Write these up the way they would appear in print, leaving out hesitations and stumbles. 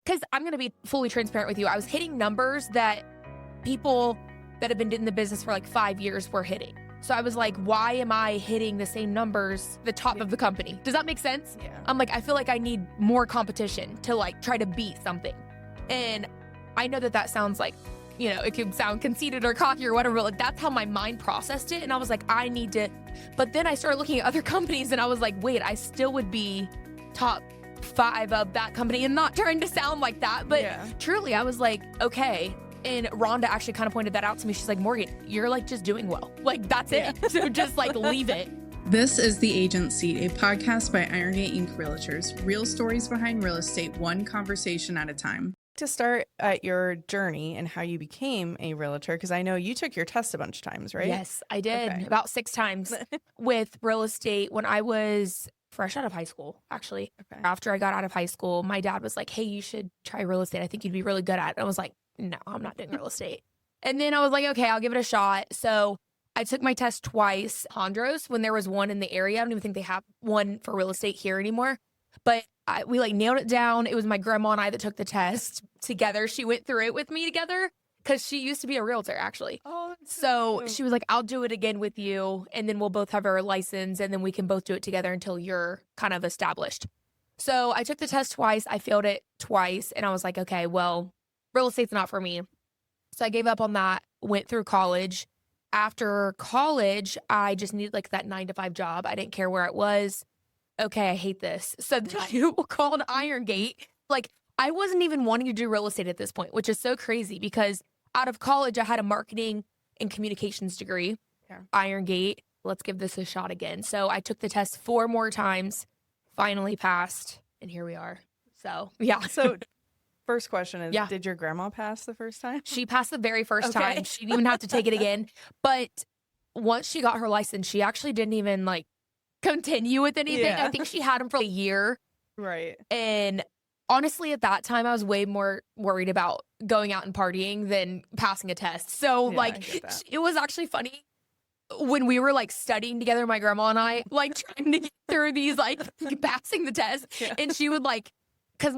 because I'm going to be fully transparent with you. I was hitting numbers that people that have been in the business for like 5 years were hitting. So I was like, why am I hitting the same numbers, the top of the company? Does that make sense? Yeah. I'm like, I feel like I need more competition to like try to beat something. And I know that sounds like, it could sound conceited or cocky or whatever, but like that's how my mind processed it. And I was like, I need to, but then I started looking at other companies and I was like, wait, I still would be top 5 of that company, and not trying to sound like that, but truly I was like, okay. And Rhonda actually kind of pointed that out to me. She's like, Morgan, you're like just doing well. Like that's it. So just like leave it. This is The Agent Seat, a podcast by Irongate Inc. Realtors. Real stories behind real estate, one conversation at a time. To start at your journey and how you became a realtor, because I know you took your test a bunch of times, right? Yes, I did. Okay. About 6 times with real estate when I was fresh out of high school, actually. Okay. After I got out of high school, my dad was like, hey, you should try real estate. I think you'd be really good at it. And I was like, no, I'm not doing real estate. And then I was like, okay, I'll give it a shot. So I took my test twice, Hondros, when there was one in the area. I don't even think they have one for real estate here anymore. But we like nailed it down. It was my grandma and I that took the test together. She went through it with me together because she used to be a realtor, actually. Oh, so she was like, I'll do it again with you. And then we'll both have our license and then we can both do it together until you're kind of established. So I took the test twice. I failed it twice. And I was like, okay, well, real estate's not for me. So I gave up on that, went through college. After college, I just needed like that 9-to-5 job. I didn't care where it was. Okay, I hate this. So then I called Irongate. Like, I wasn't even wanting to do real estate at this point, which is so crazy because out of college, I had a marketing and communications degree. Yeah. Irongate, let's give this a shot again. So I took the test 4 more times, finally passed, and here we are. So, yeah. So first question is, Yeah. Did your grandma pass the first time? She passed the very first Okay. time. She didn't even have to take it again. But once she got her license, she actually didn't even like continue with anything. Yeah. I think she had him for a year. Right. And honestly, at that time, I was way more worried about going out and partying than passing a test. So Yeah, I like, get that. it was actually funny when we were like studying together, my grandma and I, like trying to get through these, like passing the test. Yeah. And she would like, because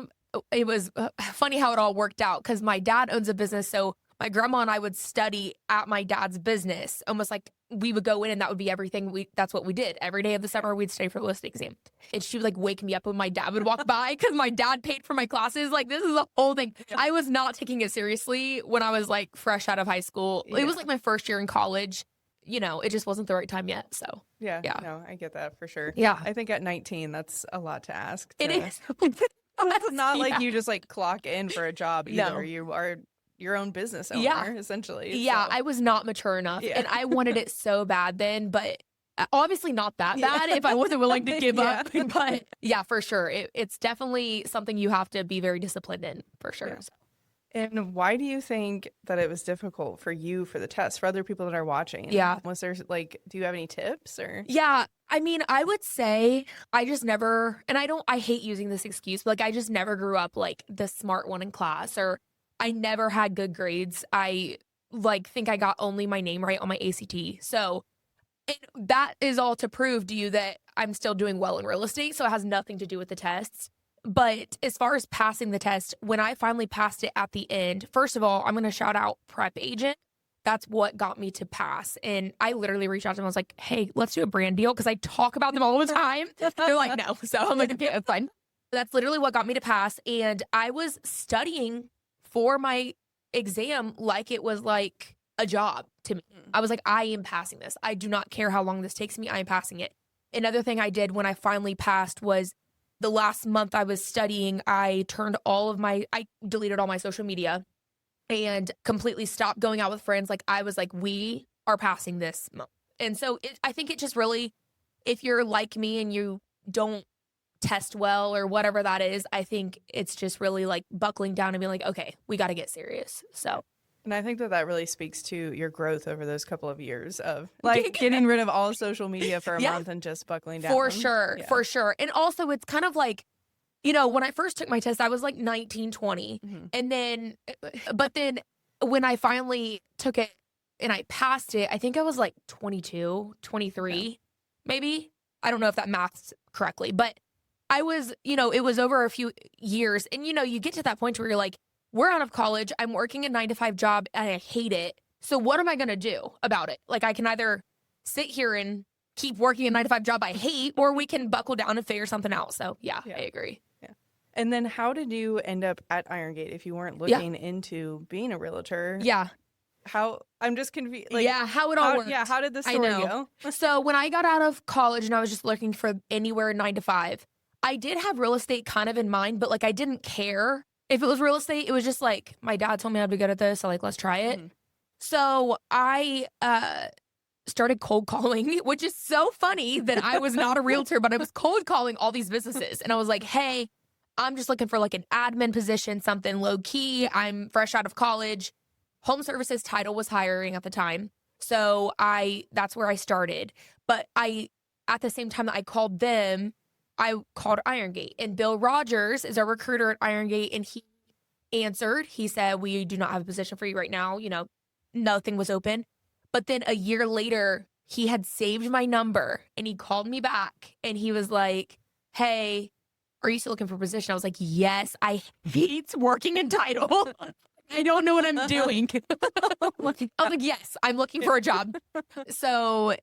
it was funny how it all worked out because my dad owns a business. So my grandma and I would study at my dad's business, almost like we would go in and that would be everything. That's what we did. Every day of the summer, we'd study for the listing exam. And she would like wake me up when my dad would walk by because my dad paid for my classes. Like, this is a whole thing. Yeah. I was not taking it seriously when I was like fresh out of high school. Yeah. It was like my first year in college. It just wasn't the right time yet. So, Yeah. Yeah. No, I get that for sure. yeah, I think at 19, that's a lot to ask. it to- is. It's not like Yeah. you just like clock in for a job either. No. You are your own business owner, Yeah. essentially. Yeah, so. I was not mature enough. Yeah. And I wanted it so bad then, but obviously not that Yeah. bad if I wasn't willing to give Yeah. up. But yeah, for sure. It's definitely something you have to be very disciplined in, for sure. Yeah. And why do you think that it was difficult for you for the test, for other people that are watching? Yeah. Was there like, do you have any tips or? Yeah, I mean, I would say I just never, and I hate using this excuse, but like I just never grew up like the smart one in class, or I never had good grades. I like think I got only my name right on my ACT. So and that is all to prove to you that I'm still doing well in real estate. So it has nothing to do with the tests. But as far as passing the test, when I finally passed it at the end, first of all, I'm going to shout out Prep Agent. That's what got me to pass. And I literally reached out to them. I was like, hey, let's do a brand deal because I talk about them all the time. They're like, no. So I'm like, okay, that's fine. That's literally what got me to pass. And I was studying for my exam like it was like a job to me. I was like, I am passing this. I do not care how long this takes me. I am passing it. Another thing I did when I finally passed was the last month I was studying, I deleted all my social media and completely stopped going out with friends. Like I was like, we are passing this month. And so I think it just really, if you're like me and you don't test well or whatever that is, I think it's just really like buckling down and being like, okay, we got to get serious. So. And I think that really speaks to your growth over those couple of years of like getting rid of all social media for a Yeah. month and just buckling down. For sure. Yeah. For sure. And also it's kind of like, when I first took my test, I was like 19, 20. Mhm. And then when I finally took it and I passed it, I think I was like 22, 23, maybe. I don't know if that math's correctly, but I was, it was over a few years. And, you get to that point where you're like, we're out of college. I'm working a 9-to-5 job and I hate it. So what am I going to do about it? Like, I can either sit here and keep working a 9-to-5 job I hate, or we can buckle down and figure something out. So yeah. I agree. Yeah. And then how did you end up at Irongate if you weren't looking into being a realtor? Yeah. I'm just confused. How it all worked. Yeah, how did the story go? So when I got out of college and I was just looking for anywhere 9-to-5, I did have real estate kind of in mind, but like I didn't care if it was real estate. It was just like my dad told me I'd be good at this, so like let's try it. Mm-hmm. So I started cold calling, which is so funny that I was not a realtor, but I was cold calling all these businesses. And I was like, hey, I'm just looking for like an admin position, something low key. I'm fresh out of college. Home services title was hiring at the time. So that's where I started. But at the same time that I called them, I called Irongate. And Bill Rogers is a recruiter at Irongate, and he answered. He said, we do not have a position for you right now. Nothing was open. But then a year later, he had saved my number and he called me back and he was like, hey, are you still looking for a position? I was like, yes, I hate working in title. I don't know what I'm doing. I was like, yes, I'm looking for a job. So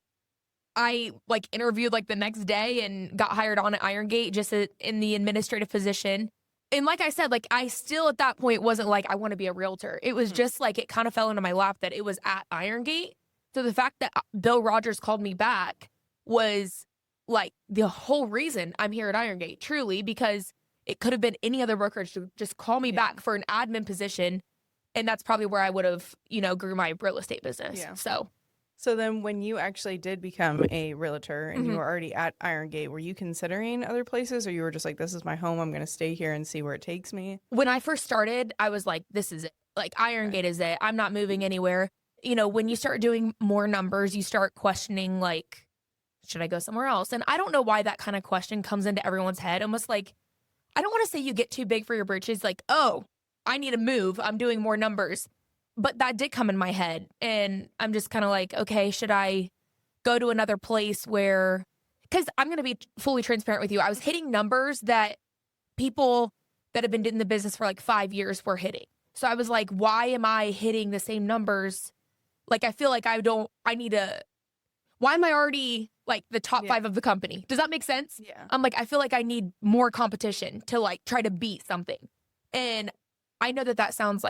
I interviewed the next day and got hired on at Irongate just in the administrative position. And like I said, I still at that point wasn't like, I want to be a realtor. It was just it kind of fell into my lap that it was at Irongate. So the fact that Bill Rogers called me back was the whole reason I'm here at Irongate, truly, because it could have been any other brokerage to just call me back for an admin position. And that's probably where I would have, grew my real estate business. Yeah. So then when you actually did become a realtor and you were already at Irongate, were you considering other places, or you were just like, this is my home, I'm going to stay here and see where it takes me? When I first started, I was like, this is it. Irongate is it. I'm not moving anywhere. When you start doing more numbers, you start questioning, should I go somewhere else? And I don't know why that kind of question comes into everyone's head. Almost I don't want to say you get too big for your britches. Oh, I need to move. I'm doing more numbers. But that did come in my head. And I'm just kind of okay, should I go to another place where, because I'm going to be fully transparent with you. I was hitting numbers that people that have been in the business for 5 years were hitting. So I was like, why am I hitting the same numbers? I feel like why am I already the top 5 of the company? Does that make sense? Yeah. I'm I feel like I need more competition to try to beat something. And I know that sounds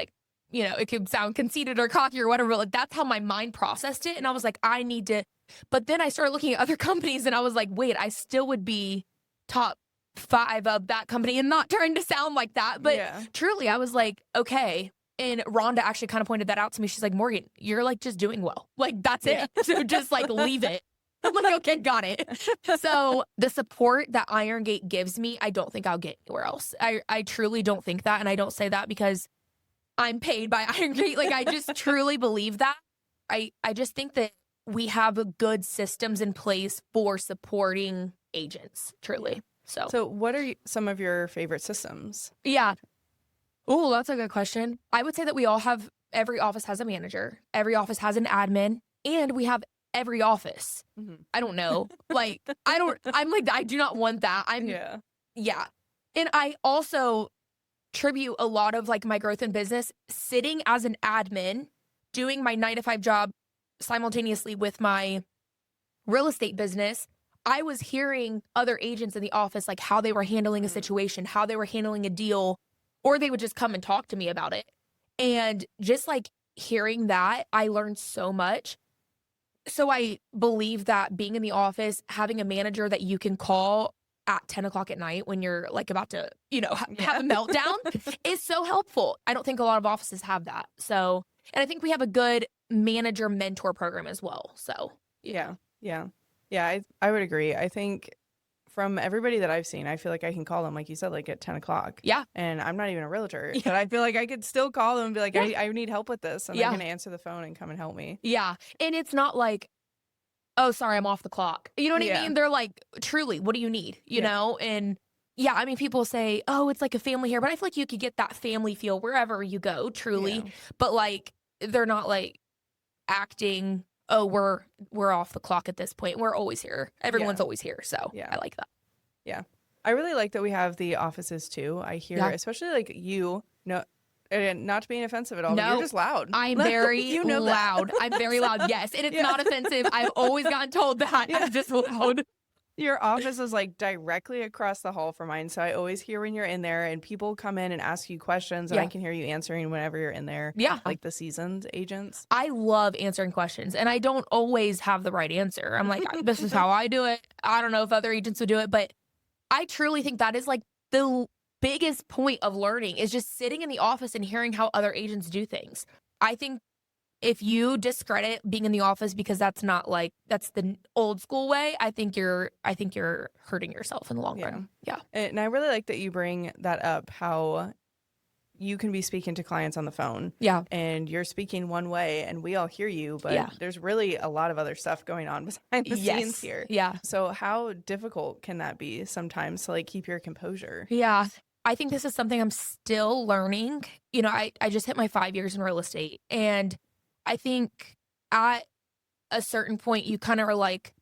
it could sound conceited or cocky or whatever, but that's how my mind processed it. And I was like, I need to, but then I started looking at other companies and I was like, wait, I still would be top 5 of that company, and not trying to sound like that. But truly, I was like, okay. And Rhonda actually kind of pointed that out to me. She's like, Morgan, you're just doing well. That's it. So just leave it. I'm like, okay, got it. So the support that Irongate gives me, I don't think I'll get anywhere else. I truly don't think that. And I don't say that because I'm paid by Irongate. I just truly believe that. I just think that we have good systems in place for supporting agents, truly. So what are some of your favorite systems? Yeah. Oh, that's a good question. I would say that every office has a manager. Every office has an admin, and we have every office. Mm-hmm. I don't know. I do not want that. Yeah. And I also tribute a lot of my growth in business sitting as an admin, doing my 9-to-5 job simultaneously with my real estate business. I was hearing other agents in the office, how they were handling a situation, how they were handling a deal, or they would just come and talk to me about it. And just hearing that, I learned so much. So I believe that being in the office, having a manager that you can call at 10 o'clock at night when you're like about to, have a meltdown is so helpful. I don't think a lot of offices have that. So, and I think we have a good manager mentor program as well. So, yeah. I would agree. I think from everybody that I've seen, I feel like I can call them, like you said, like at 10 o'clock. Yeah. And I'm not even a realtor, but I feel like I could still call them and be like, I need help with this. And they're going to answer the phone and come and help me. Yeah. And it's not like, oh, sorry, I'm off the clock. You know what I mean? They're like, truly, what do you need? You know? And yeah, I mean, people say, oh, it's like a family here, but I feel like you could get that family feel wherever you go, truly. Yeah. But like, they're not like acting, oh, we're off the clock at this point. We're always here. Everyone's always here. So I like that. Yeah. I really like that we have the offices too. I hear, especially like you know, and not to be offensive at all, but you're just loud. I'm very you know loud. That. I'm very loud. Yes. And it's not offensive. I've always gotten told that. I'm just loud. Your office is like directly across the hall from mine. So I always hear when you're in there and people come in and ask you questions and I can hear you answering whenever you're in there. Yeah. Like the seasoned agents. I love answering questions and I don't always have the right answer. I'm like, this is how I do it. I don't know if other agents would do it, but I truly think that is like the biggest point of learning is just sitting in the office and hearing how other agents do things. I think if you discredit being in the office because that's the old school way, I think you're hurting yourself in the long run. Yeah. And I really like that you bring that up, how you can be speaking to clients on the phone. Yeah. And you're speaking one way and we all hear you, but there's really a lot of other stuff going on behind the scenes here. Yeah. So how difficult can that be sometimes to like keep your composure? Yeah. I think this is something I'm still learning. You know, I just hit my 5 years in real estate, and I think at a certain point you kind of are like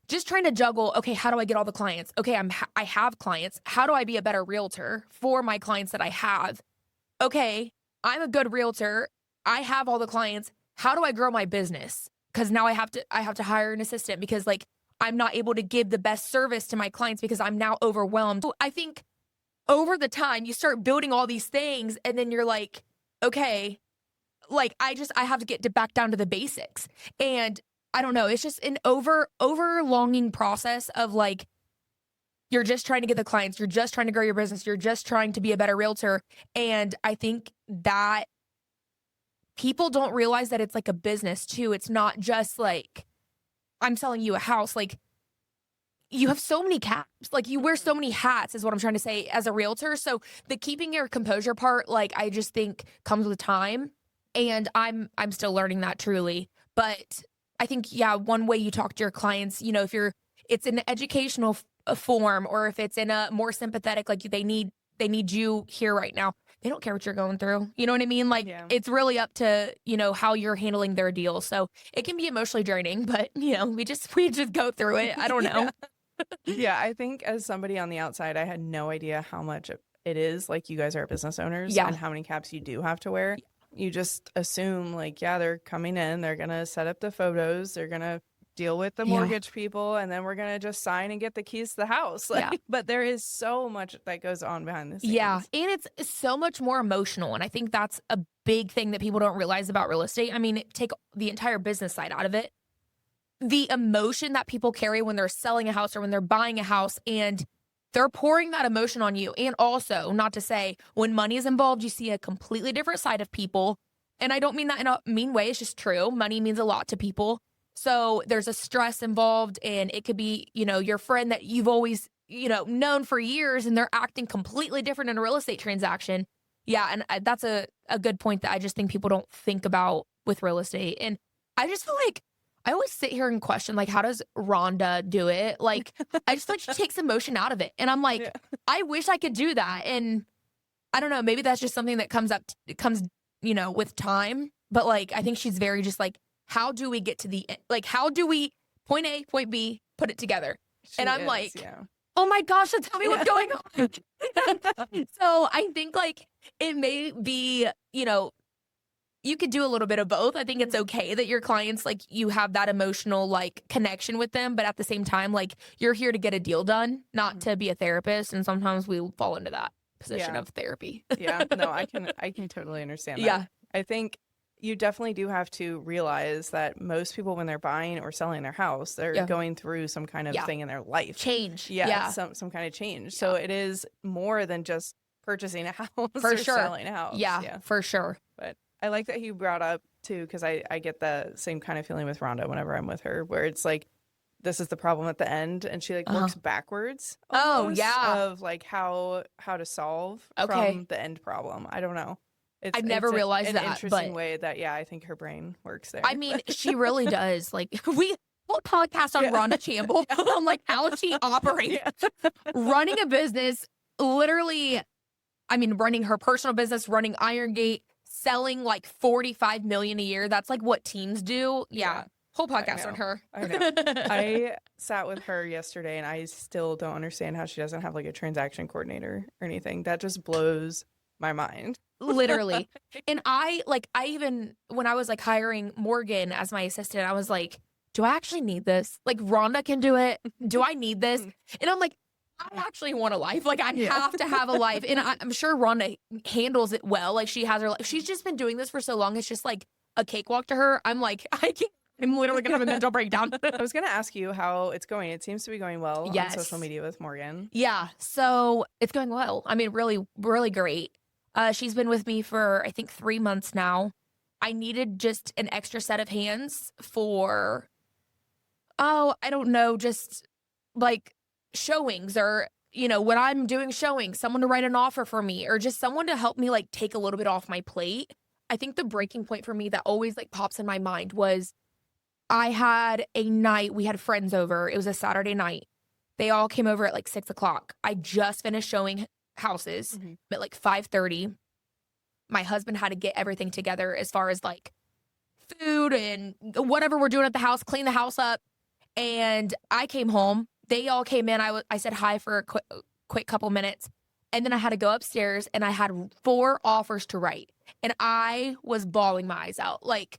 just trying to juggle, okay, how do I get all the clients? Okay, I have clients. How do I be a better realtor for my clients that I have? Okay, I'm a good realtor. I have all the clients. How do I grow my business? Because now I have to hire an assistant because like I'm not able to give the best service to my clients because I'm now overwhelmed. So I think over the time you start building all these things and then you're like, okay, like I have to get back down to the basics. And I don't know, it's just an overlonging process of like, you're just trying to get the clients, you're just trying to grow your business, you're just trying to be a better realtor. And I think that people don't realize that it's like a business too. It's not just like, I'm selling you a house. Like you have so many caps, like you wear so many hats is what I'm trying to say as a realtor. So the keeping your composure part, like I just think comes with time. And I'm still learning that truly. But I think, one way you talk to your clients, you know, if it's an educational form or if it's in a more sympathetic, like they need you here right now. They don't care what you're going through. You know what I mean? Like it's really up to, you know, how you're handling their deal. So it can be emotionally draining, but you know, we just go through it. I don't know. Yeah, I think as somebody on the outside, I had no idea how much it is. Like you guys are business owners and how many caps you do have to wear. You just assume like, they're coming in, they're going to set up the photos, they're going to deal with the mortgage people, and then we're going to just sign and get the keys to the house. Like, but there is so much that goes on behind the scenes. Yeah. And it's so much more emotional. And I think that's a big thing that people don't realize about real estate. I mean, take the entire business side out of it. The emotion that people carry when they're selling a house or when they're buying a house, and they're pouring that emotion on you. And also, not to say, when money is involved, you see a completely different side of people. And I don't mean that in a mean way. It's just true. Money means a lot to people. So there's a stress involved, and it could be, you know, your friend that you've always, you know, known for years, and they're acting completely different in a real estate transaction. Yeah. And that's a good point that I just think people don't think about with real estate. And I just feel like I always sit here and question, like, how does Rhonda do it? Like, I just feel like she takes emotion out of it. And I'm like, I wish I could do that. And I don't know, maybe that's just something that comes, you know, with time. But like, I think she's very just like, how do we get to the end? Like, how do we point A, point B, put it together? And I'm like, oh my gosh, so tell me what's going on. So I think like it may be, you know, you could do a little bit of both. I think it's okay that your clients, like, you have that emotional, like, connection with them. But at the same time, like, you're here to get a deal done, not to be a therapist. And sometimes we fall into that position of therapy. No, I can totally understand that. Yeah. I think you definitely do have to realize that most people, when they're buying or selling their house, they're going through some kind of thing in their life. Change. Some kind of change. So it is more than just purchasing a house for or sure. selling a house. Yeah, for sure. But I like that you brought up too, because I get the same kind of feeling with Rhonda whenever I'm with her, where it's like, this is the problem at the end, and she like works backwards. Almost, of like how to solve from the end problem. I don't know. I've never realized that. An interesting way that I think her brain works there. I mean, she really does. Like, we whole podcast on Rhonda Chamble on like how she operates, running a business. Literally, I mean, running her personal business, running Irongate, selling like $45 million a year. That's like what teams do. Yeah. Whole podcast on her. I know. I sat with her yesterday and I still don't understand how she doesn't have like a transaction coordinator or anything. That just blows my mind. Literally. And I even, when I was like hiring Morgan as my assistant, I was like, do I actually need this? Like, Rhonda can do it. Do I need this? And I'm like, I actually want a life. Like, I have to have a life. And I'm sure Rhonda handles it well. Like, she has her life. She's just been doing this for so long. It's just like a cakewalk to her. I'm like, I'm literally going to have a mental breakdown. I was going to ask you how it's going. It seems to be going well Yes. on social media with Morgan. Yeah. So it's going well. I mean, really, really great. She's been with me for, I think, 3 months now. I needed just an extra set of hands for, I don't know, just like showings or, when I'm doing showings, someone to write an offer for me or just someone to help me like take a little bit off my plate. I think the breaking point for me that always like pops in my mind was I had a night, we had friends over. It was a Saturday night. They all came over at like 6:00. I just finished showing houses at like 5:30. My husband had to get everything together as far as like food and whatever we're doing at the house, clean the house up. And I came home. They all came in. I said hi for a quick couple minutes. And then I had to go upstairs and I had 4 offers to write. And I was bawling my eyes out, like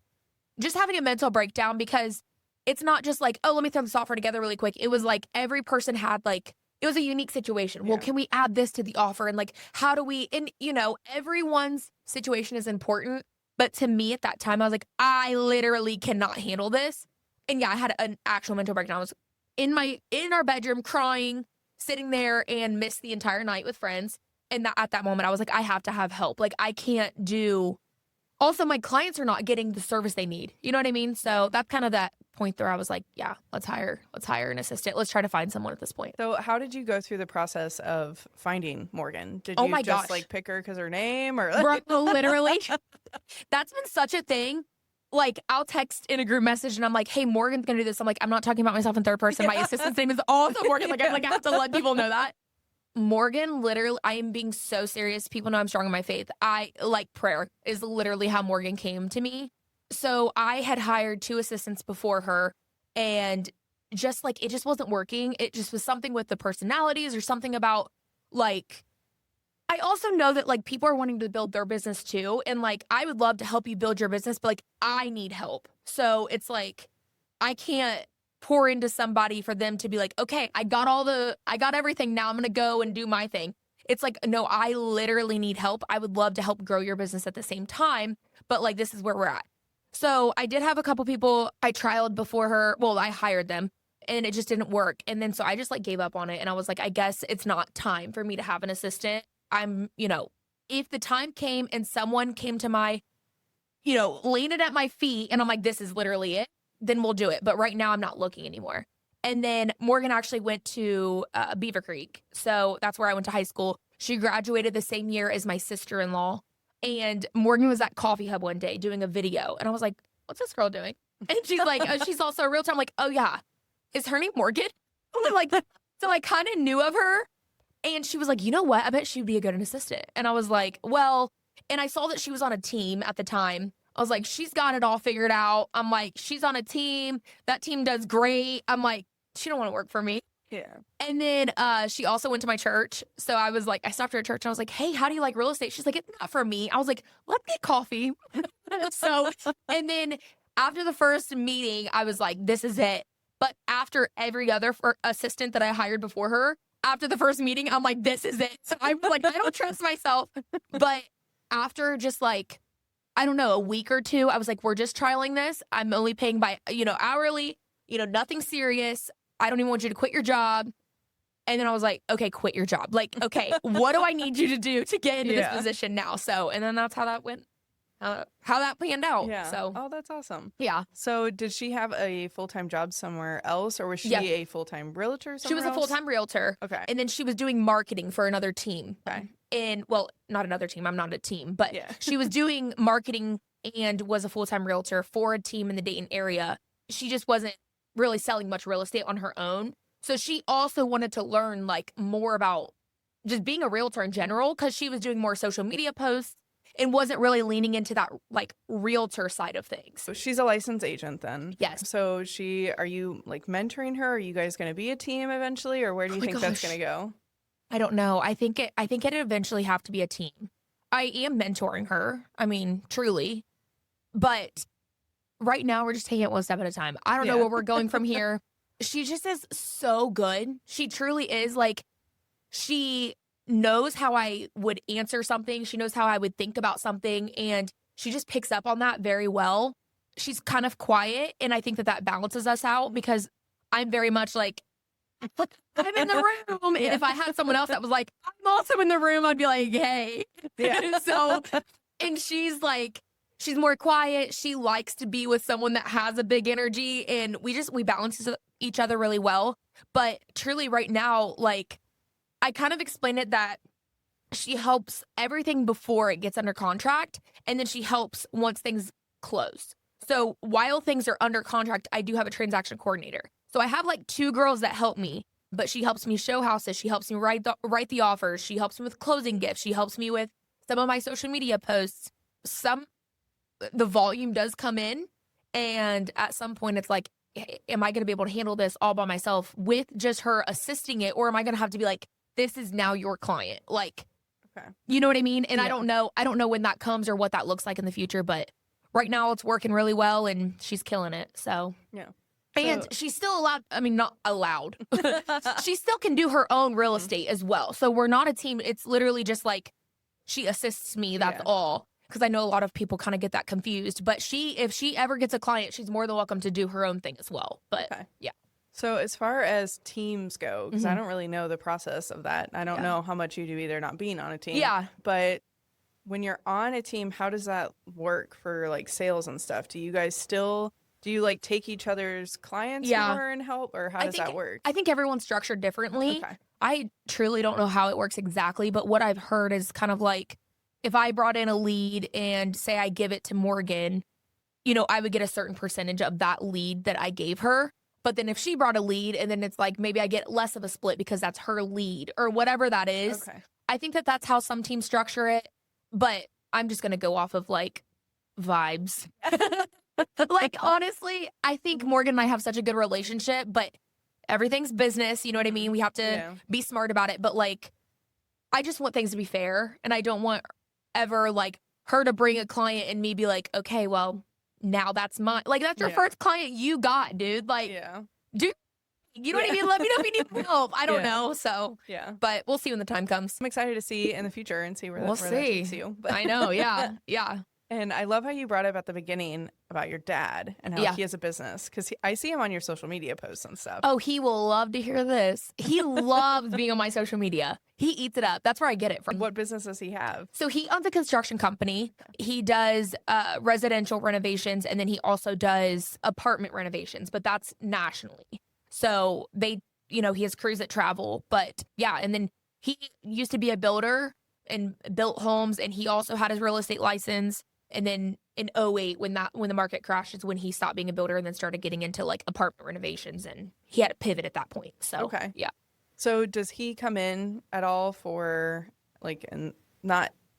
just having a mental breakdown because it's not just like, oh, let me throw the software together really quick. It was like every person had like, it was a unique situation. Well, can we add this to the offer? And like, how do we, and everyone's situation is important. But to me at that time, I was like, I literally cannot handle this. And yeah, I had an actual mental breakdown. I was in our bedroom crying, sitting there and missed the entire night with friends. And at that moment, I was like, I have to have help. Like, I can't do. Also, my clients are not getting the service they need. You know what I mean? So that's kind of that point where I was like, yeah, let's hire an assistant. Let's try to find someone at this point. So how did you go through the process of finding Morgan? Did Oh you my just gosh. like pick her because her name or Bro, literally? That's been such a thing. Like, I'll text in a group message and I'm like, hey, Morgan's going to do this. I'm like, I'm not talking about myself in third person. My assistant's name is also Morgan. Like, I have to let people know that. Morgan, literally, I am being so serious. People know I'm strong in my faith. Prayer is literally how Morgan came to me. So I had hired 2 assistants before her and just like, it just wasn't working. It just was something with the personalities or something about like, I also know that like people are wanting to build their business too. And like, I would love to help you build your business, but like, I need help. So it's like, I can't pour into somebody for them to be like, okay, I got everything. Now I'm going to go and do my thing. It's like, no, I literally need help. I would love to help grow your business at the same time. But like, this is where we're at. So I did have a couple people I trialed before her. Well, I hired them and it just didn't work. And then so I just like gave up on it. And I was like, I guess it's not time for me to have an assistant. I'm, if the time came and someone came to my, laying it at my feet and I'm like, this is literally it, then we'll do it. But right now I'm not looking anymore. And then Morgan actually went to Beaver Creek. So that's where I went to high school. She graduated the same year as my sister-in-law. And Morgan was at Coffee Hub one day doing a video. And I was like, what's this girl doing? And she's like, she's also a realtor. I'm like, oh yeah. Is her name Morgan? I'm like, so I kind of knew of her. And she was like, you know what? I bet she'd be a good assistant. And I was like, well, and I saw that she was on a team at the time. I was like, she's got it all figured out. I'm like, she's on a team. That team does great. I'm like, she don't want to work for me. Yeah. And then she also went to my church. So I was like, I stopped her at church and I was like, hey, how do you like real estate? She's like, it's not for me. I was like, let's get coffee. So, and then after the first meeting, I was like, this is it. But after every other assistant that I hired before her, after the first meeting, I'm like, this is it. So I was like, I don't trust myself. But after just like, I don't know, a week or two, I was like, we're just trialing this. I'm only paying by, hourly, nothing serious. I don't even want you to quit your job. And then I was like, okay, quit your job. Like, okay, what do I need you to do to get into this position now? So, and then that's how that went, how that panned out. Yeah. So, oh, that's awesome. Yeah. So did she have a full-time job somewhere else or was she a full-time realtor somewhere She was a else? full-time realtor. Okay. And then she was doing marketing for another team. Okay. And well, not another team. I'm not a team, but she was doing marketing and was a full-time realtor for a team in the Dayton area. She just wasn't really selling much real estate on her own. So she also wanted to learn like more about just being a realtor in general because she was doing more social media posts and wasn't really leaning into that like realtor side of things. So she's a licensed agent then. Yes. So are you like mentoring her? Are you guys going to be a team eventually, or where do you think that's going to go? I don't know. I think it eventually have to be a team. I am mentoring her. I mean, truly. But right now we're just taking it one step at a time. I don't know where we're going from here. She just is so good. She truly is. Like, she knows how I would answer something. She knows how I would think about something. And she just picks up on that very well. She's kind of quiet. And I think that balances us out because I'm very much like, I'm in the room. And if I had someone else that was like, I'm also in the room, I'd be like, hey. Yeah. So, and she's like, she's more quiet. She likes to be with someone that has a big energy. And we balance each other really well. But truly right now, like, I kind of explained it that she helps everything before it gets under contract. And then she helps once things close. So while things are under contract, I do have a transaction coordinator. So I have like 2 girls that help me, but she helps me show houses. She helps me write the offers. She helps me with closing gifts. She helps me with some of my social media posts. The volume does come in, and at some point it's like, am I going to be able to handle this all by myself with just her assisting it? Or am I going to have to be like, this is now your client? Like, okay. You know what I mean? And I don't know when that comes or what that looks like in the future, but right now it's working really well and she's killing it. So, yeah. And she's still not allowed. She still can do her own real estate as well. So we're not a team. It's literally just like she assists me. That's all. Because I know a lot of people kind of get that confused. But if she ever gets a client, she's more than welcome to do her own thing as well. But yeah. So as far as teams go, because I don't really know the process of that. I don't know how much you do either not being on a team. Yeah. But when you're on a team, how does that work for like sales and stuff? Do you guys do you like take each other's clients more and help, or how does that work? I think everyone's structured differently. Okay. I truly don't know how it works exactly, but what I've heard is kind of like if I brought in a lead and say I give it to Morgan, I would get a certain percentage of that lead that I gave her. But then if she brought a lead and then it's like maybe I get less of a split because that's her lead or whatever that is. Okay. I think that's how some teams structure it, but I'm just going to go off of like vibes. Like, honestly, I think Morgan and I have such a good relationship, but everything's business. You know what I mean? We have to be smart about it. But like, I just want things to be fair. And I don't want ever like her to bring a client and me be like, okay, well, now that's mine. Like, that's your first client you got, dude. Like, dude, you know what I mean? Let me know if you need help. I don't know. So, but we'll see when the time comes. I'm excited to see in the future and see where that takes you. But I know. Yeah. Yeah. And I love how you brought up at the beginning about your dad and how he has a business, because I see him on your social media posts and stuff. Oh, he will love to hear this. He loves being on my social media. He eats it up. That's where I get it from. What business does he have? So he owns a construction company. He does residential renovations, and then he also does apartment renovations, but that's nationally. So he has crews that travel. But yeah, and then he used to be a builder and built homes, and he also had his real estate license. And then in 2008, when the market crashed, is when he stopped being a builder and then started getting into like apartment renovations, and he had to pivot at that point. So yeah. So does he come in at all for like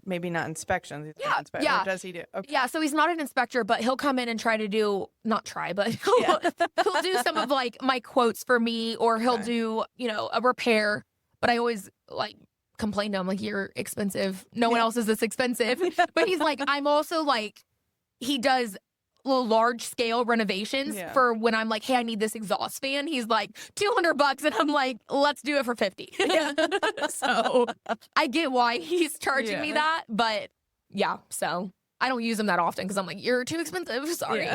maybe not inspections? Yeah. Or does he do? Okay. Yeah. So he's not an inspector, but he'll come in and try to he'll do some of like my quotes for me, or he'll do a repair. But I always like complain to him like, you're expensive. No one else is this expensive. But he's like, I'm also like, he does large scale renovations for when I'm like, hey, I need this exhaust fan. He's like $200, and I'm like, let's do it for 50. So I get why he's charging me that, but so I don't use him that often because I'm like, you're too expensive. Sorry.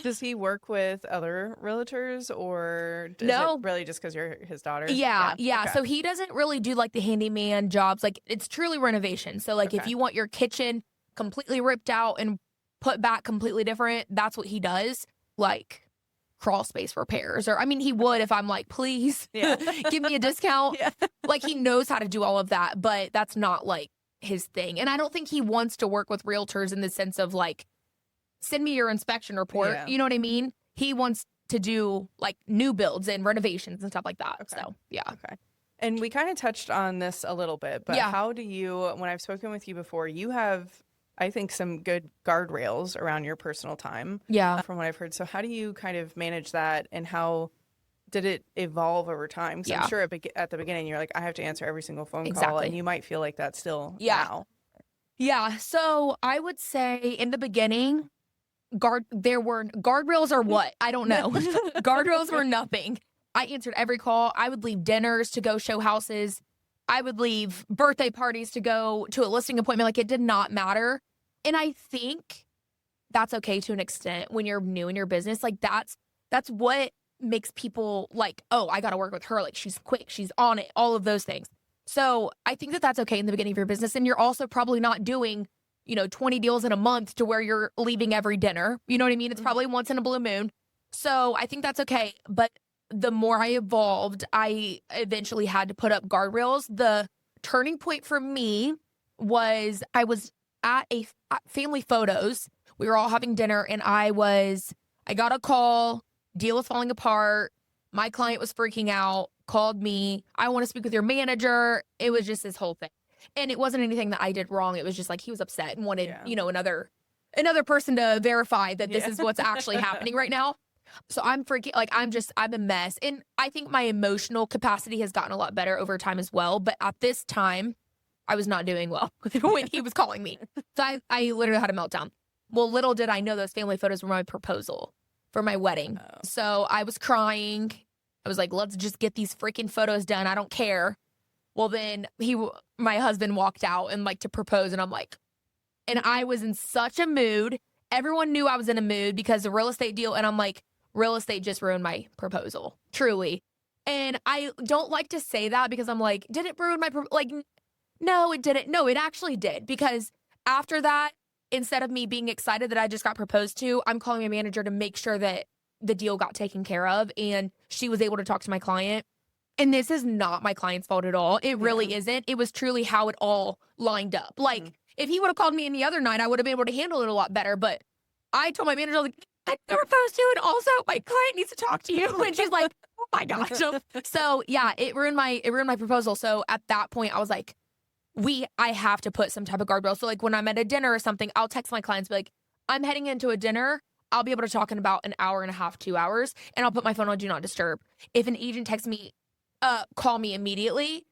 Does he work with other realtors, or is it really just because you're his daughter? Yeah. Okay. So he doesn't really do like the handyman jobs. Like, it's truly renovation. So like if you want your kitchen completely ripped out and put back completely different, that's what he does. Like crawl space repairs, or he would if I'm like, please give me a discount. Like, he knows how to do all of that, but that's not like his thing. And I don't think he wants to work with realtors in the sense of like, send me your inspection report. You know what I mean? He wants to do like new builds and renovations and stuff like that. So, yeah. Okay. And we kind of touched on this a little bit, but Yeah. how do you, when I've spoken with you before, you have, I think, some good guardrails around your personal time. Yeah. From what I've heard. So how do you kind of manage that, and how did it evolve over time? Because I'm sure at the beginning you're like, I have to answer every single phone call, and you might feel like that still now. Yeah. So I would say in the beginning, there were guardrails or what? I don't know. Guardrails were nothing. I answered every call. I would leave dinners to go show houses. I would leave birthday parties to go to a listing appointment. Like, it did not matter. And I think that's okay to an extent when you're new in your business. Like, that's what makes people like, oh, I got to work with her. Like, she's quick, she's on it, all of those things. So I think that that's okay in the beginning of your business. And you're also probably not doing, 20 deals in a month to where you're leaving every dinner. You know what I mean? It's probably once in a blue moon. So I think that's okay. But the more I evolved, I eventually had to put up guardrails. The turning point for me was I was at a family photos. We were all having dinner, and I got a call, deal was falling apart. My client was freaking out, called me. I want to speak with your manager. It was just this whole thing. And it wasn't anything that I did wrong. It was just like he was upset and wanted, another person to verify that this is what's actually happening right now. So I'm freaking, like, I'm a mess. And I think my emotional capacity has gotten a lot better over time as well. But at this time, I was not doing well when he was calling me. So I literally had a meltdown. Well, little did I know those family photos were my proposal for my wedding. Oh. So I was crying. I was like, let's just get these freaking photos done. I don't care. Well, then my husband walked out and to propose. And I'm like, and I was in such a mood. Everyone knew I was in a mood because the real estate deal. And I'm like, real estate just ruined my proposal, truly. And I don't like to say that because I'm like, did it ruin my no, it didn't. No, it actually did. Because after that, instead of me being excited that I just got proposed to, I'm calling my manager to make sure that the deal got taken care of and she was able to talk to my client. And this is not my client's fault at all. It really isn't. It was truly how it all lined up. If he would have called me any other night, I would have been able to handle it a lot better. But I told my manager, I never proposed to, and also my client needs to talk to you. And she's like, oh my gosh. So yeah, it ruined my proposal. So at that point, I was like, I have to put some type of guardrail. So when I'm at a dinner or something, I'll text my clients, be like, I'm heading into a dinner. I'll be able to talk in about an hour and a half, 2 hours, and I'll put my phone on do not disturb. If an agent texts me, call me immediately.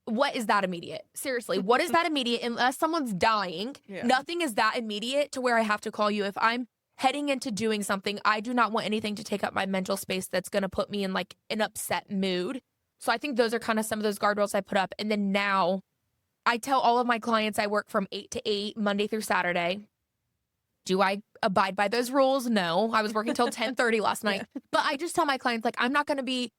What is that immediate? Seriously, what is that immediate? Unless someone's dying, nothing is that immediate to where I have to call you. If I'm heading into doing something, I do not want anything to take up my mental space that's going to put me in an upset mood. So I think those are kind of some of those guardrails I put up. And then now I tell all of my clients I work from 8 to 8, Monday through Saturday. Do I abide by those rules? No. I was working till 10:30 last night. But I just tell my clients, I'm not going to be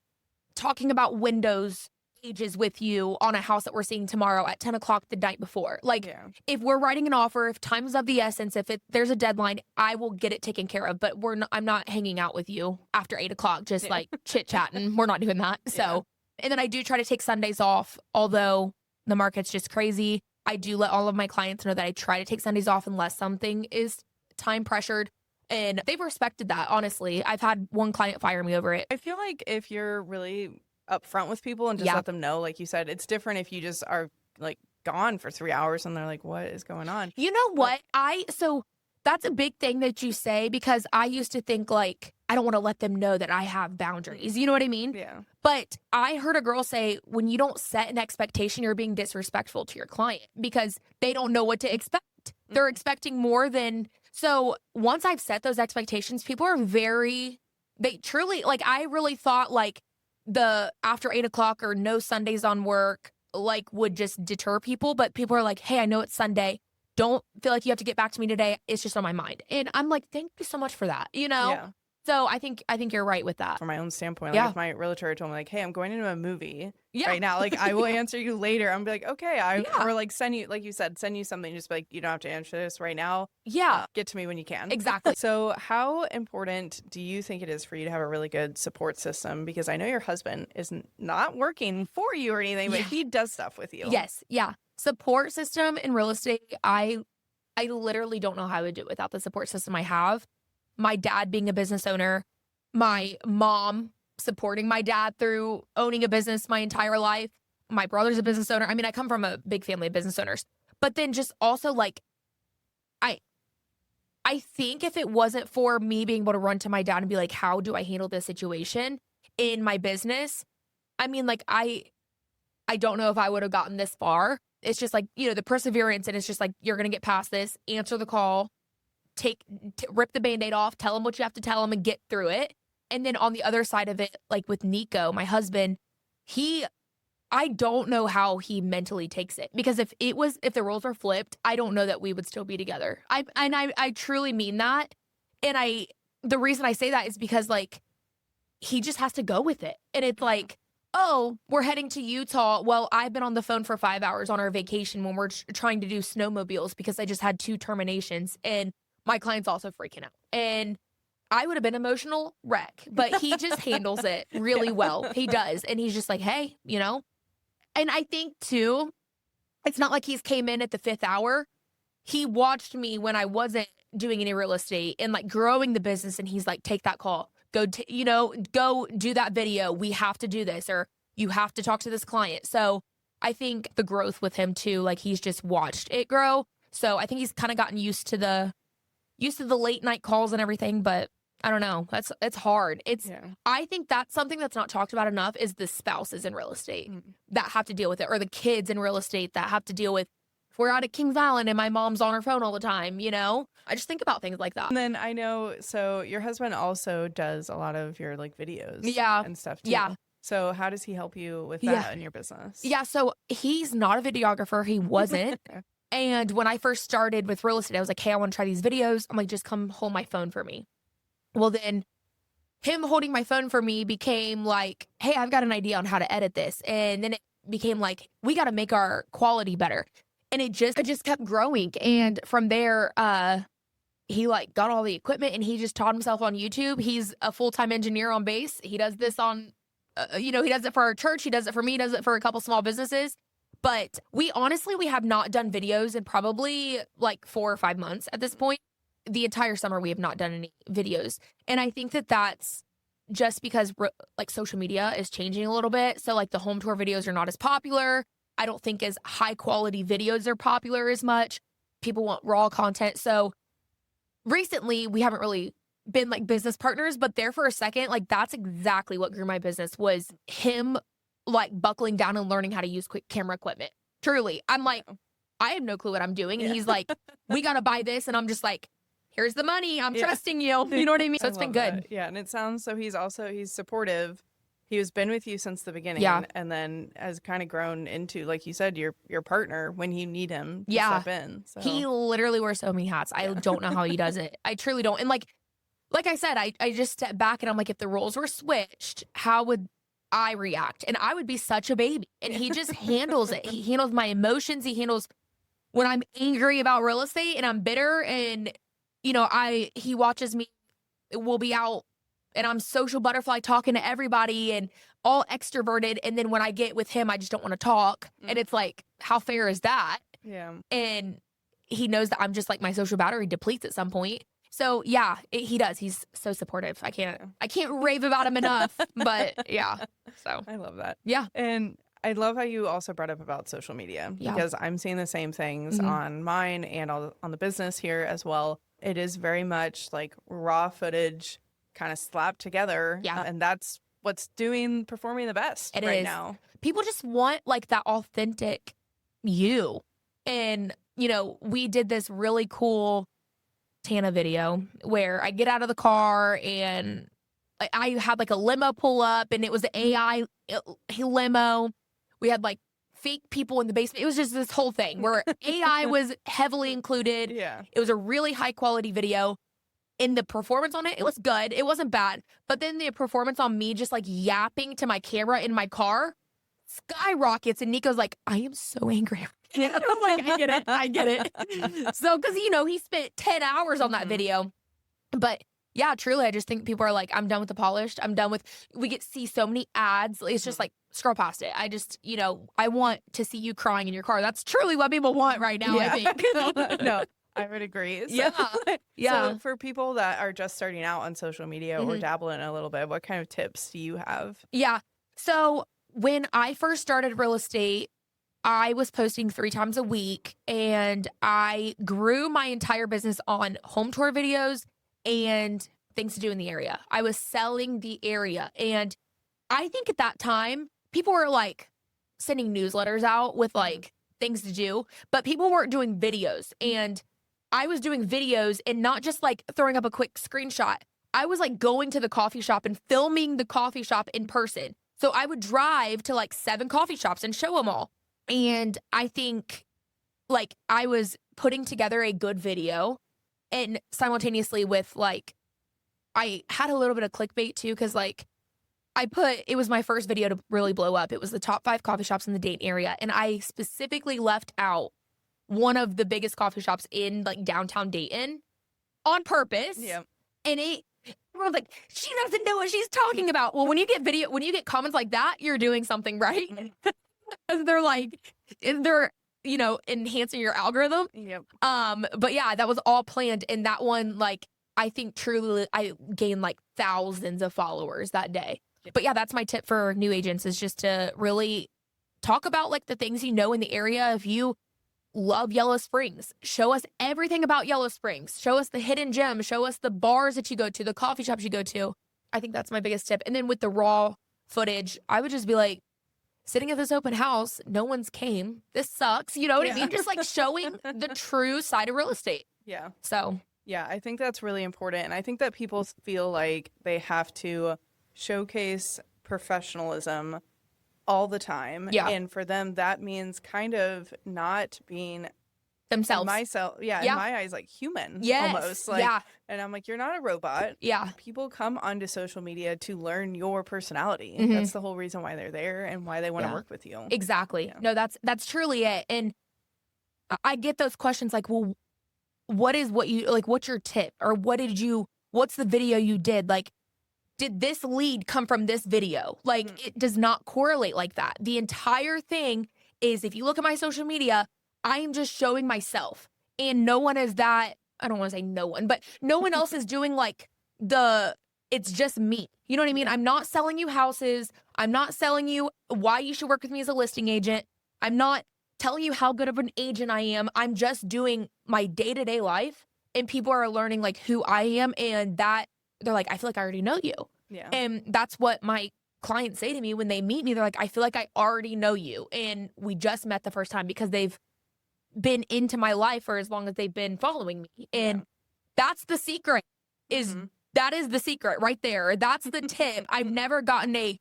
talking about windows ages with you on a house that we're seeing tomorrow at 10 o'clock the night before. If we're writing an offer, if time is of the essence, if there's a deadline, I will get it taken care of. But I'm not hanging out with you after 8 o'clock, just chit-chatting. We're not doing that. So, and then I do try to take Sundays off, although the market's just crazy. I do let all of my clients know that I try to take Sundays off unless something is time pressured. And they've respected that, honestly. I've had one client fire me over it. I feel like if you're really upfront with people and just let them know, like you said, it's different if you just are gone for 3 hours and they're like, what is going on? You know what? So that's a big thing that you say, because I used to think I don't want to let them know that I have boundaries. You know what I mean? Yeah. But I heard a girl say, when you don't set an expectation, you're being disrespectful to your client because they don't know what to expect. Mm-hmm. They're expecting more than. So once I've set those expectations, people are they truly, I really thought the after 8 o'clock or no Sundays on work, would just deter people. But people are like, hey, I know it's Sunday. Don't feel like you have to get back to me today. It's just on my mind. And I'm like, thank you so much for that. Yeah. So I think you're right with that. From my own standpoint, if my realtor told me hey, I'm going into a movie right now, I will answer you later. I'm like, okay, or send you, like you said, send you something, just you don't have to answer this right now. Yeah. Get to me when you can. Exactly. So how important do you think it is for you to have a really good support system? Because I know your husband is not working for you or anything, but he does stuff with you. Yes. Yeah. Support system in real estate. I literally don't know how I would do it without the support system I have. My dad being a business owner, my mom supporting my dad through owning a business my entire life. My brother's a business owner. I mean, I come from a big family of business owners. But then just also like, I think if it wasn't for me being able to run to my dad and be like, how do I handle this situation in my business? I mean, like, I don't know if I would have gotten this far. It's just like, you know, the perseverance, and it's just like, you're going to get past this, answer the call, rip the Band-Aid off, tell him what you have to tell him and get through it. And then on the other side of it, like with Nico, my husband, I don't know how he mentally takes it, because if the roles were flipped, I don't know that we would still be together. I truly mean that. And the reason I say that is because like, he just has to go with it. And it's like, oh, we're heading to Utah. Well, I've been on the phone for 5 hours on our vacation when we're trying to do snowmobiles because I just had 2 terminations, and my client's also freaking out. And I would have been emotional wreck, but he just handles it really well. He does. And he's just like, hey, you know? And I think too, it's not like he's came in at the 5th hour. He watched me when I wasn't doing any real estate and like growing the business. And he's like, take that call, go do that video. We have to do this, or you have to talk to this client. So I think the growth with him too, like he's just watched it grow. So I think he's kind of gotten used to the late night calls and everything, but I don't know. It's hard. I think that's something that's not talked about enough is the spouses in real estate that have to deal with it, or the kids in real estate that have to deal with, if we're out at Kings Island and my mom's on her phone all the time, you know? I just think about things like that. And then I know, so your husband also does a lot of your like videos and stuff too. Yeah. So how does he help you with that in your business? Yeah. So he's not a videographer. He wasn't. And when I first started with real estate, I was like, hey, I want to try these videos. I'm like, just come hold my phone for me. Well, then him holding my phone for me became like, hey, I've got an idea on how to edit this. And then it became like, we got to make our quality better. And it just kept growing. And from there, he like got all the equipment and he just taught himself on YouTube. He's a full-time engineer on base. He does this on, he does it for our church. He does it for me, does it for a couple small businesses. But we have not done videos in probably like 4 or 5 months at this point. The entire summer, we have not done any videos. And I think that that's just because like social media is changing a little bit. So like the home tour videos are not as popular. I don't think as high quality videos are popular as much. People want raw content. So recently we haven't really been like business partners, but there for a second, like that's exactly what grew my business, was him like buckling down and learning how to use quick camera equipment. Truly. I'm like, I have no clue what I'm doing. And he's like, we got to buy this. And I'm just like, here's the money. I'm trusting you. You know what I mean? So it's been good. That. Yeah. And it sounds, so he's supportive. He has been with you since the beginning. And then has kind of grown into, like you said, your partner when you need him to step in. So. He literally wears so many hats. I don't know how he does it. I truly don't. And like I said, I just step back and I'm like, if the roles were switched, how would I react? And I would be such a baby. And he just handles it. He handles my emotions. He handles when I'm angry about real estate and I'm bitter, and he watches me. We'll be out and I'm social butterfly talking to everybody and all extroverted. And then when I get with him, I just don't want to talk. And it's like, how fair is that? Yeah. And he knows that I'm just like, my social battery depletes at some point. So yeah, he does. He's so supportive. I can't rave about him enough, but yeah. So I love that. Yeah. And I love how you also brought up about social media, because I'm seeing the same things on mine and on the business here as well. It is very much like raw footage kind of slapped together. Yeah. And that's what's performing the best now. People just want like that authentic you. And, we did this really cool Tana video where I get out of the car and I had like a limo pull up, and it was an AI limo. We had like fake people in the basement. It was just this whole thing where AI was heavily included. Yeah. It was a really high quality video. In the performance on it, it was good. It wasn't bad. But then the performance on me just like yapping to my camera in my car skyrockets. And Nico's like, I am so angry. I'm like, I get it. So, because, he spent 10 hours on that video. But yeah, truly, I just think people are like, I'm done with the polished. I'm done with, we get to see so many ads. It's just like, scroll past it. I just, I want to see you crying in your car. That's truly what people want right now, I think. No, I would agree. So, Yeah. So for people that are just starting out on social media or dabbling a little bit, what kind of tips do you have? Yeah. So when I first started real estate, I was posting 3 times a week, and I grew my entire business on home tour videos and things to do in the area. I was selling the area. And I think at that time, people were like sending newsletters out with like things to do, but people weren't doing videos. And I was doing videos and not just like throwing up a quick screenshot. I was like going to the coffee shop and filming the coffee shop in person. So I would drive to like 7 coffee shops and show them all. And I think like I was putting together a good video, and simultaneously with like, I had a little bit of clickbait too. Cause like it was my first video to really blow up. It was the top 5 coffee shops in the Dayton area. And I specifically left out one of the biggest coffee shops in like downtown Dayton on purpose. Yeah. And everyone's like, she doesn't know what she's talking about. Well, when you get comments like that, you're doing something right. they're enhancing your algorithm. Yep. But yeah, that was all planned. And that one, like, I think truly I gained like thousands of followers that day. But yeah, that's my tip for new agents, is just to really talk about like the things you know in the area. If you love Yellow Springs, show us everything about Yellow Springs. Show us the hidden gems. Show us the bars that you go to, the coffee shops you go to. I think that's my biggest tip. And then with the raw footage, I would just be like, sitting at this open house, no one's came. This sucks. You know what I mean? Just like showing the true side of real estate. Yeah. So. Yeah, I think that's really important. And I think that people feel like they have to showcase professionalism all the time. Yeah. And for them, that means kind of not being themselves. in my eyes, like human. Yes. Almost. Like, and I'm like, you're not a robot. Yeah. People come onto social media to learn your personality. Mm-hmm. That's the whole reason why they're there and why they want to work with you. Exactly. Yeah. No, that's truly it. And I get those questions like, well, what's your tip? Or what's the video you did? Like, did this lead come from this video? Like, it does not correlate like that. The entire thing is, if you look at my social media, I am just showing myself, and no one is that, I don't want to say no one, but no one else is doing like it's just me. You know what I mean? I'm not selling you houses. I'm not selling you why you should work with me as a listing agent. I'm not telling you how good of an agent I am. I'm just doing my day-to-day life, and people are learning like who I am, and that they're like, I feel like I already know you. Yeah. And that's what my clients say to me when they meet me. They're like, I feel like I already know you. And we just met the first time because they've been into my life for as long as they've been following me. And that's the secret, that is the secret right there. That's the tip. I've never gotten a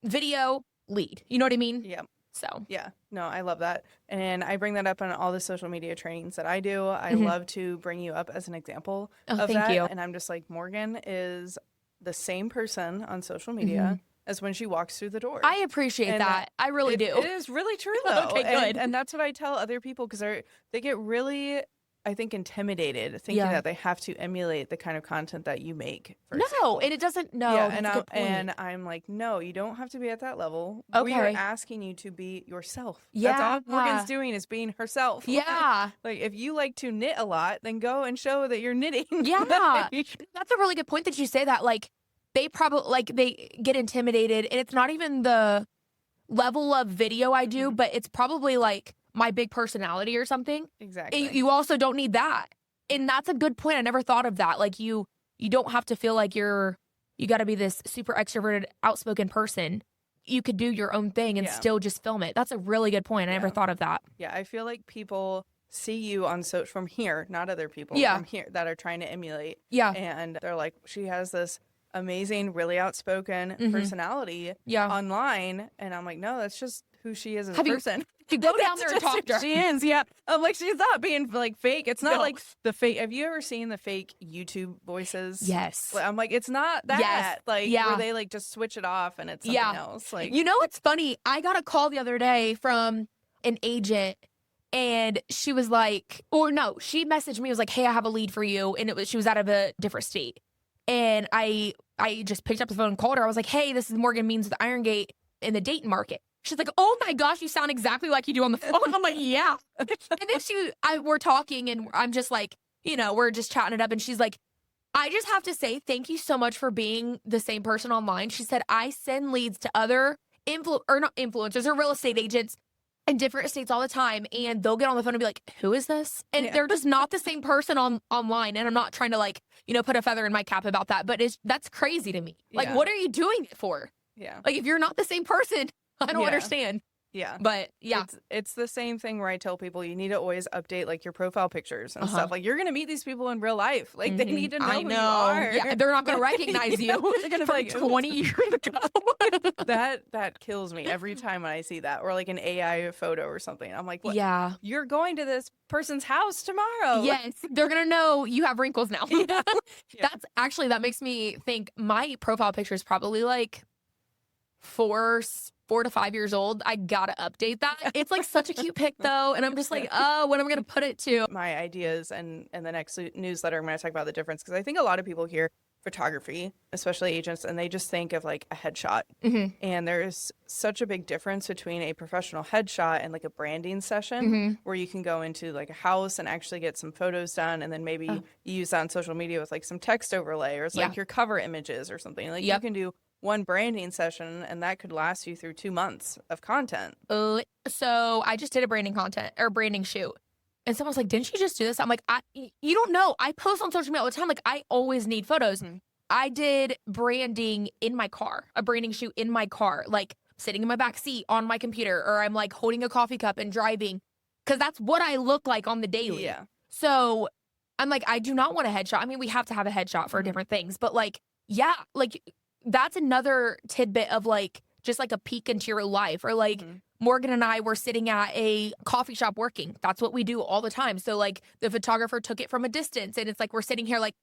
video lead. You know what I mean? Yeah. So. Yeah. No, I love that. And I bring that up on all the social media trainings that I do. I love to bring you up as an example of thank that. you. And I'm just like, Morgan is the same person on social media as when she walks through the door. I appreciate that. I really do. It is really true, though. Okay, good. And that's what I tell other people, because they get really, I think, intimidated thinking that they have to emulate the kind of content that you make. For example. And it doesn't. No, yeah, and I'm like, no, you don't have to be at that level. Okay. We are asking you to be yourself. Yeah. That's all Morgan's doing, is being herself. Yeah. Like, if you like to knit a lot, then go and show that you're knitting. Yeah. That's a really good point that you say that. Like, they probably, they get intimidated, and it's not even the level of video I do, but it's probably like my big personality or something. Exactly. You also don't need that. And that's a good point. I never thought of that. Like, you don't have to feel like you got to be this super extroverted, outspoken person. You could do your own thing and still just film it. That's a really good point. I never thought of that. Yeah, I feel like people see you on from here, not other people from here that are trying to emulate. Yeah. And they're like, she has this amazing, really outspoken personality online. And I'm like, no, that's just who she is as a person. You go down there and talk to her. She is, yeah. I'm like, she's not being like fake. It's not like the fake. Have you ever seen the fake YouTube voices? Yes. I'm like, it's not that. Yes. Like, where they like just switch it off and it's something else. Like, you know what's funny? I got a call the other day from an agent, and she was like, she messaged me, was like, hey, I have a lead for you. And she was out of a different state. And I just picked up the phone and called her. I was like, hey, this is Morgan Means with Irongate in the Dayton market. She's like, oh my gosh, you sound exactly like you do on the phone. I'm like, yeah. And then we're talking and I'm just like, we're just chatting it up. And she's like, I just have to say, thank you so much for being the same person online. She said, I send leads to other not influencers or real estate agents in different states all the time. And they'll get on the phone and be like, who is this? And they're just not the same person online. And I'm not trying to like, put a feather in my cap about that. But that's crazy to me. Like, what are you doing it for? Yeah. Like, if you're not the same person, I don't understand. Yeah. But yeah. It's the same thing where I tell people you need to always update like your profile pictures and stuff. Like you're going to meet these people in real life. Like they need to know who you are. Yeah, they're not going to recognize you. They're going to be like 20 years ago. That kills me every time when I see that, or like an AI photo or something. I'm like, what? Yeah. You're going to this person's house tomorrow. Yes. They're going to know you have wrinkles now. That makes me think my profile picture is probably like 4 to 5 years old. I gotta update that. It's like such a cute pic though. And I'm just like, oh, what am I gonna put it to? My ideas and the next newsletter, I'm gonna talk about the difference, because I think a lot of people hear photography, especially agents, and they just think of like a headshot. And there's such a big difference between a professional headshot and like a branding session where you can go into like a house and actually get some photos done, and then maybe you use that on social media with like some text overlay, or it's like your cover images or something. Like you can do one branding session and that could last you through 2 months of content. So I just did a branding shoot. And someone's like, didn't you just do this? I'm like, you don't know. I post on social media all the time. Like, I always need photos. I did branding in my car, a branding shoot in my car, like sitting in my back seat on my computer, or I'm like holding a coffee cup and driving, because that's what I look like on the daily. Yeah. So I'm like, I do not want a headshot. I mean, we have to have a headshot for different things, but like, like that's another tidbit of like, just like a peek into your life, or like Morgan and I were sitting at a coffee shop working. That's what we do all the time. So like the photographer took it from a distance, and it's like, we're sitting here like,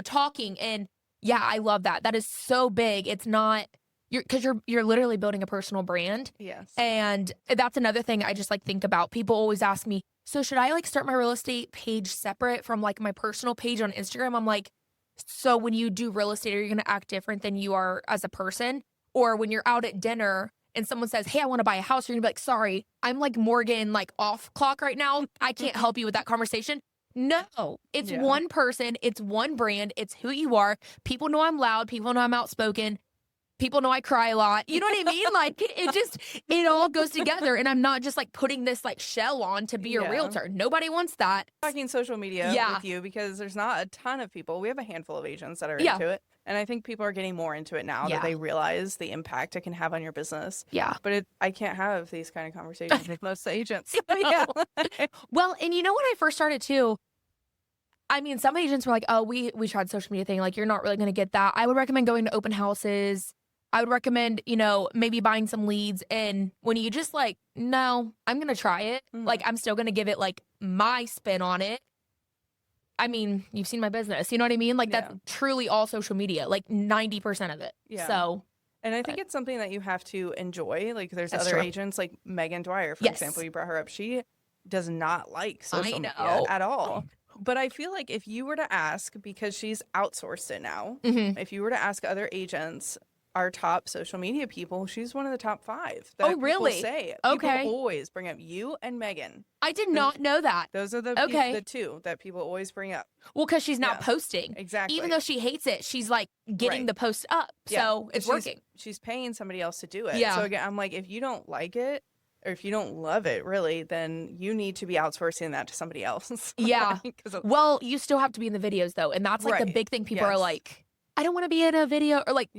talking. And yeah, I love that. That is so big. It's not, because you're literally building a personal brand. Yes. And that's another thing I just like think about. People always ask me, so should I like start my real estate page separate from like my personal page on Instagram? I'm like, so when you do real estate, are you going to act different than you are as a person? Or when you're out at dinner and someone says, hey, I want to buy a house, you're going to be like, sorry, I'm like Morgan, like off clock right now. I can't help you with that conversation. No, it's one person. It's one brand. It's who you are. People know I'm loud. People know I'm outspoken. People know I cry a lot. You know what I mean? Like it all goes together. And I'm not just like putting this like shell on to be a realtor. Nobody wants that. Talking social media with you, because there's not a ton of people. We have a handful of agents that are into it. And I think people are getting more into it now that they realize the impact it can have on your business. Yeah. But I can't have these kind of conversations with most agents. Well, and when I first started too, I mean, some agents were like, oh, we tried the social media thing. Like, you're not really going to get that. I would recommend going to open houses. I would recommend, maybe buying some leads. And when you just like, no, I'm going to try it. Like, I'm still going to give it like my spin on it. I mean, you've seen my business. You know what I mean? Like, that's truly all social media, like 90% of it. Yeah. So. And I think it's something that you have to enjoy. Like, there's other agents, like Megan Dwyer, for example, you brought her up. She does not like social media at all. But I feel like if you were to ask, because she's outsourced it now, if you were to ask other agents, our top social media people, she's one of the top 5. That really? People say. Okay. People always bring up you and Megan. I did not know that. Those are the two that people always bring up. Well, because she's not posting. Exactly. Even though she hates it, she's like getting the post up. So it's working. She's paying somebody else to do it. Yeah. So again, I'm like, if you don't like it, or if you don't love it, really, then you need to be outsourcing that to somebody else. Yeah. Well, you still have to be in the videos, though. And that's like the big thing. People are like, I don't want to be in a video. Or like,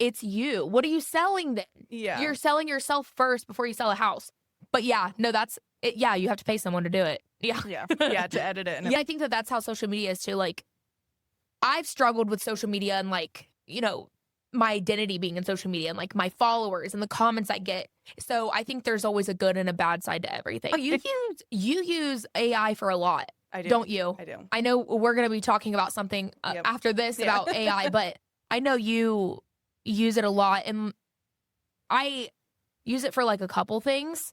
it's you. What are you selling then? Yeah. You're selling yourself first before you sell a house. But that's it. Yeah, you have to pay someone to do it. Yeah. Yeah, to edit it. I think that's how social media is too. Like, I've struggled with social media and like, my identity being in social media and like my followers and the comments I get. So I think there's always a good and a bad side to everything. You use AI for a lot. I do. Don't you? I do. I know we're going to be talking about something after this about AI, but I know you use it a lot, and I use it for like a couple things,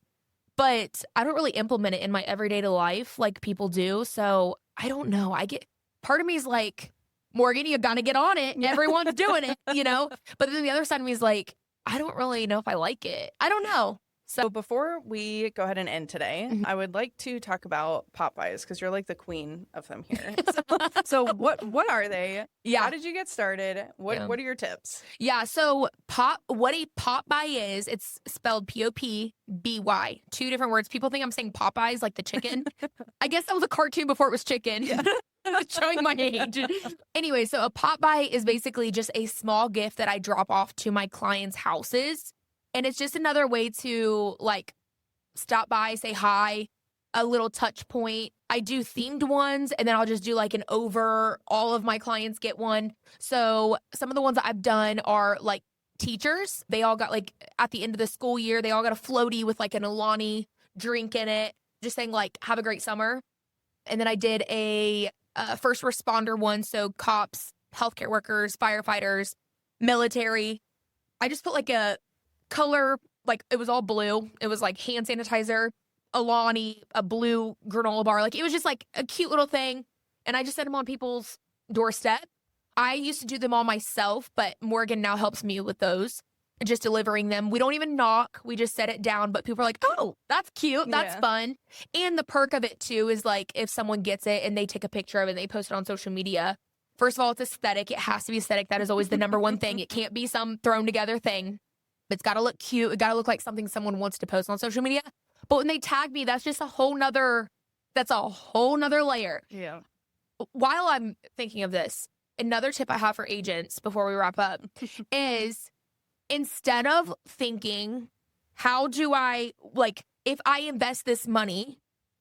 but I don't really implement it in my everyday life like people do. So I don't know. Part of me is like, Morgan, you gotta get on it. Everyone's doing it, But then the other side of me is like, I don't really know if I like it. I don't know. So before we go ahead and end today, I would like to talk about pop buys because you're like the queen of them here. So what are they? Yeah. How did you get started? What are your tips? Yeah. So what a pop buy is, it's spelled Popby. 2 different words. People think I'm saying Popeyes, like the chicken. I guess that was a cartoon before it was chicken. Yeah. Showing my age. Anyway, so a pop buy is basically just a small gift that I drop off to my clients' houses. And it's just another way to like stop by, say hi, a little touch point. I do themed ones, and then I'll just do like an over, all of my clients get one. So some of the ones that I've done are like teachers. They all got like at the end of the school year, they all got a floaty with like an Alani drink in it, just saying like, have a great summer. And then I did a first responder one. So cops, healthcare workers, firefighters, military. I just put like a color, like it was all blue. It was like hand sanitizer, Alani, a blue granola bar. Like it was just like a cute little thing. And I just set them on people's doorstep. I used to do them all myself, but Morgan now helps me with those, just delivering them. We don't even knock. We just set it down. But people are like, oh, that's cute. That's fun. And the perk of it too is like if someone gets it and they take a picture of it and they post it on social media. First of all, it's aesthetic. It has to be aesthetic. That is always the number one thing. It can't be some thrown together thing. It's got to look cute. It got to look like something someone wants to post on social media. But when they tag me, that's just a whole nother layer. Yeah. While I'm thinking of this, another tip I have for agents before we wrap up is instead of thinking, how do I, like, if I invest this money,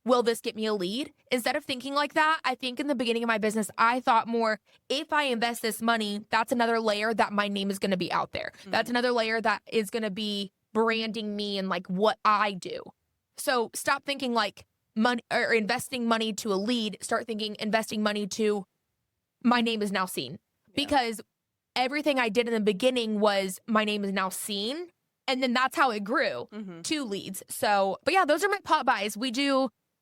will this get me a lead? Instead of thinking like that, I think in the beginning of my business, I thought more, if I invest this money, that's another layer that my name is going to be out there. That's another layer that is going to be branding me and like what I do. So stop thinking like money or investing money to a lead. Start thinking investing money to my name is now seen. Because everything I did in the beginning was my name is now seen. And then that's how it grew to leads. So, but yeah, those are my pop buys.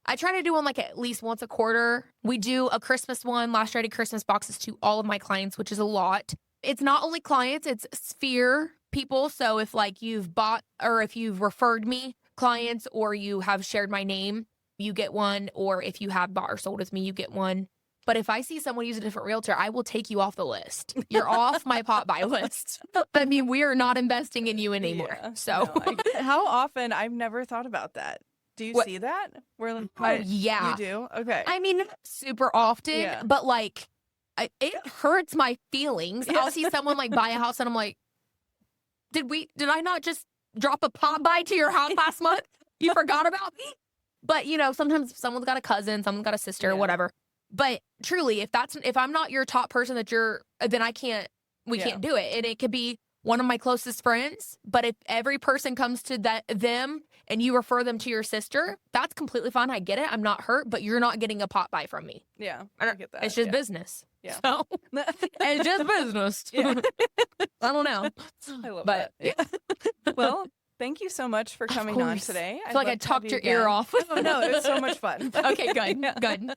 I try to do one like at least once a quarter. We do a Christmas one. Last year I did Christmas boxes to all of my clients, which is a lot. It's not only clients, it's sphere people. So if like you've bought or if you've referred me clients or you have shared my name, you get one. Or if you have bought or sold with me, you get one. But if I see someone use a different realtor, I will take you off the list. You're off my pop buy list. I mean, we are not investing in you anymore. Yeah, so how often? I've never thought about that. Do you see that? Yeah. You do? Okay. I mean, not super often, but like, it hurts my feelings. I'll see someone like buy a house and I'm like, did I not just drop a pop buy to your house last month? You forgot about me? But you know, sometimes someone's got a cousin, someone's got a sister, whatever. But truly, if I'm not your top person then we can't do it. And it could be one of my closest friends. But if every person comes to them and you refer them to your sister, that's completely fine. I get it. I'm not hurt, but you're not getting a pop buy from me. Yeah, I get that. It's just business. Yeah. So, it's just business. Yeah. I don't know. I love that. Yeah. Well, thank you so much for coming on today. I feel like I talked your ear off. Oh, no, it was so much fun. Okay, good. Good.